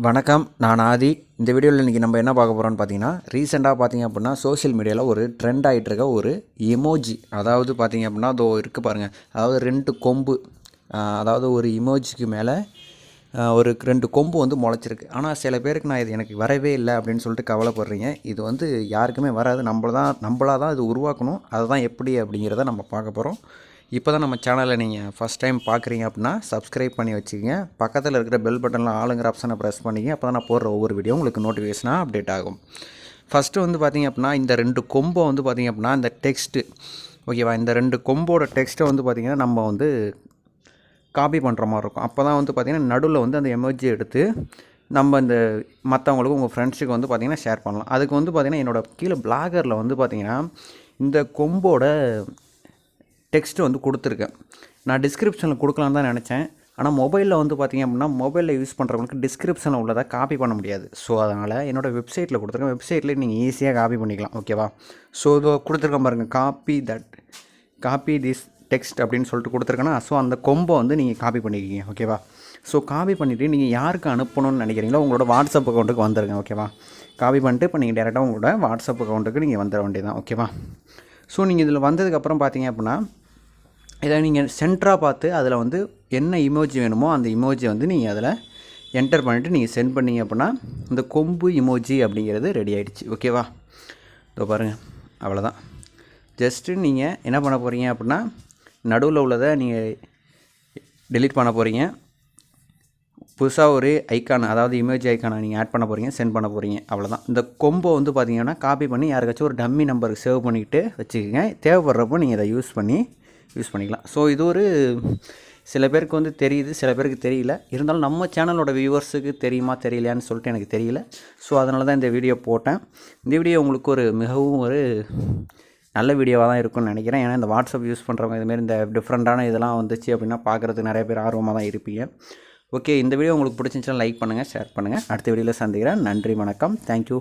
வணக்கம், நான் ஆதி. இந்த வீடியோவில் இன்றைக்கி நம்ம என்ன பார்க்க போகிறோம்னு பார்த்தீங்கன்னா, ரீசெண்டாக பார்த்தீங்க அப்படின்னா சோஷியல் மீடியாவில் ஒரு ட்ரெண்ட் ஆகிட்டு இருக்க ஒரு எமோஜி. அதாவது பார்த்தீங்க அப்படின்னா அதோ இருக்குது பாருங்கள். அதாவது 2 கொம்பு, அதாவது ஒரு எமோஜிக்கு மேலே ஒரு 2 கொம்பு வந்து முளைச்சிருக்கு. ஆனால் சில பேருக்கு இது எனக்கு வரவே இல்லை அப்படின்னு சொல்லிட்டு கவலைப்படுறீங்க. இது வந்து யாருக்குமே வராது. நம்மளாக தான் இது உருவாக்கணும். அதுதான் எப்படி அப்படிங்கிறத நம்ம பார்க்க போகிறோம். இப்போ தான் நம்ம சேனலை நீங்கள் ஃபஸ்ட் டைம் பார்க்குறீங்க அப்படின்னா சப்ஸ்கிரைப் பண்ணி வச்சுக்கோங்க. பக்கத்தில் இருக்கிற பெல் பட்டனில் ஆளுங்கிற ஆப்ஷனை ப்ரெஸ் பண்ணிங்க. அப்போ தான் நான் போடுற ஒவ்வொரு வீடியோ உங்களுக்கு நோட்டிஃபிகேஷனாக அப்டேட் ஆகும். ஃபஸ்ட்டு வந்து பார்த்திங்க அப்படின்னா இந்த 2 கொம்பை வந்து பார்த்திங்க அப்படின்னா இந்த டெக்ஸ்ட்டு ஓகேவா, இந்த 2 கொம்போட டெக்ஸ்ட்டை வந்து பார்த்திங்கன்னா நம்ம வந்து காப்பி பண்ணுற மாதிரி இருக்கும். அப்போ தான் வந்து பார்த்திங்கன்னா நடுவில் வந்து அந்த எமோஜி எடுத்து நம்ம இந்த மற்றவங்களுக்கு உங்கள் ஃப்ரெண்ட்ஸுக்கு வந்து பார்த்திங்கன்னா ஷேர் பண்ணலாம். அதுக்கு வந்து பார்த்திங்கன்னா என்னோடய கீழே பிளாகரில் வந்து பார்த்திங்கன்னா இந்த கொம்போட டெக்ஸ்ட்டு வந்து கொடுத்துருக்கேன். நான் டிஸ்கிரிப்ஷனில் கொடுக்கலான்னு தான் நினச்சேன். ஆனால் மொபைலில் வந்து பார்த்திங்க அப்படின்னா மொபைலில் யூஸ் பண்ணுறவங்களுக்கு டிஸ்கிரிப்ஷனில் உள்ளதை காப்பி பண்ண முடியாது. ஸோ அதனால் என்னோடய வெப்சைட்டில் கொடுத்துருக்கேன். வெப்சைட்டில் நீங்கள் ஈஸியாக காப்பி பண்ணிக்கலாம். ஓகேவா? ஸோ இதோ கொடுத்துருக்கேன் பாருங்கள், காப்பி திஸ் டெக்ஸ்ட் அப்படின்னு சொல்லிட்டு கொடுத்துருக்கேன்னா, ஸோ அந்த கொம்பை வந்து நீங்கள் காப்பி பண்ணிக்கிங்க. ஓகேவா? ஸோ காப்பி பண்ணிவிட்டு நீங்கள் யாருக்கு அனுப்பணும்னு நினைக்கிறீங்களோ உங்களோட வாட்ஸ்அப் அக்கௌண்ட்டுக்கு வந்துடுங்க. ஓகேவா? காப்பி பண்ணிட்டு இப்போ நீங்கள் டேரெக்டாக உங்களோட வாட்ஸ்அப் அக்கௌண்ட்டுக்கு நீங்கள் வந்துட வேண்டியதான். ஓகேவா? ஸோ நீங்கள் இதில் வந்ததுக்கப்புறம் பார்த்தீங்க அப்படின்னா இதை நீங்கள் சென்டராக பார்த்து அதில் வந்து என்ன இமோஜி வேணுமோ அந்த இமோஜி வந்து நீங்கள் அதில் என்டர் பண்ணிவிட்டு நீங்கள் சென்ட் பண்ணிங்க அப்படின்னா இந்த கொம்பு இமோஜி அப்படிங்கிறது ரெடி ஆகிடுச்சு. ஓகேவா? இதோ பாருங்கள், அவ்வளோதான். ஜஸ்ட்டு நீங்கள் என்ன பண்ண போகிறீங்க அப்படின்னா நடுவில் உள்ளதை நீங்கள் டெலீட் பண்ண போகிறீங்க. புதுசாக ஒரு ஐக்கான், அதாவது இமோஜி ஐக்கானை நீங்கள் ஆட் பண்ண போகிறீங்க, சென்ட் பண்ண போகிறீங்க. அவ்வளோதான். இந்த கொம்பை வந்து பார்த்திங்கன்னா காப்பி பண்ணி யாருக்காச்சும் ஒரு டம்மி நம்பருக்கு சேவ் பண்ணிக்கிட்டு வச்சுக்கோங்க. தேவைப்படுறப்போ நீங்கள் இதை யூஸ் பண்ணிக்கலாம். ஸோ இது ஒரு சில பேருக்கு வந்து தெரியுது, சில பேருக்கு தெரியல. இருந்தாலும் நம்ம சேனலோட வியூவர்ஸுக்கு தெரியுமா தெரியலையான்னு சொல்லிட்டு எனக்கு தெரியல. ஸோ அதனால தான் இந்த வீடியோ போட்டேன். இந்த வீடியோ உங்களுக்கு மிகவும் ஒரு நல்ல வீடியோவாக தான் இருக்கும்னு நினைக்கிறேன். ஏன்னா இந்த வாட்ஸ்அப் யூஸ் பண்ணுறவங்க இதுமாரி இந்த டிஃப்ரெண்ட்டான இதெல்லாம் வந்துச்சு அப்படின்னா பார்க்குறதுக்கு நிறைய பேர் ஆர்வமாக தான் இருப்பீங்க. ஓகே, இந்த வீடியோ உங்களுக்கு பிடிச்சிருந்துச்சுன்னா லைக் பண்ணுங்கள், ஷேர் பண்ணுங்கள். அடுத்த வீடியோவில் சந்திக்கிறேன். நன்றி, வணக்கம், தேங்க்யூ.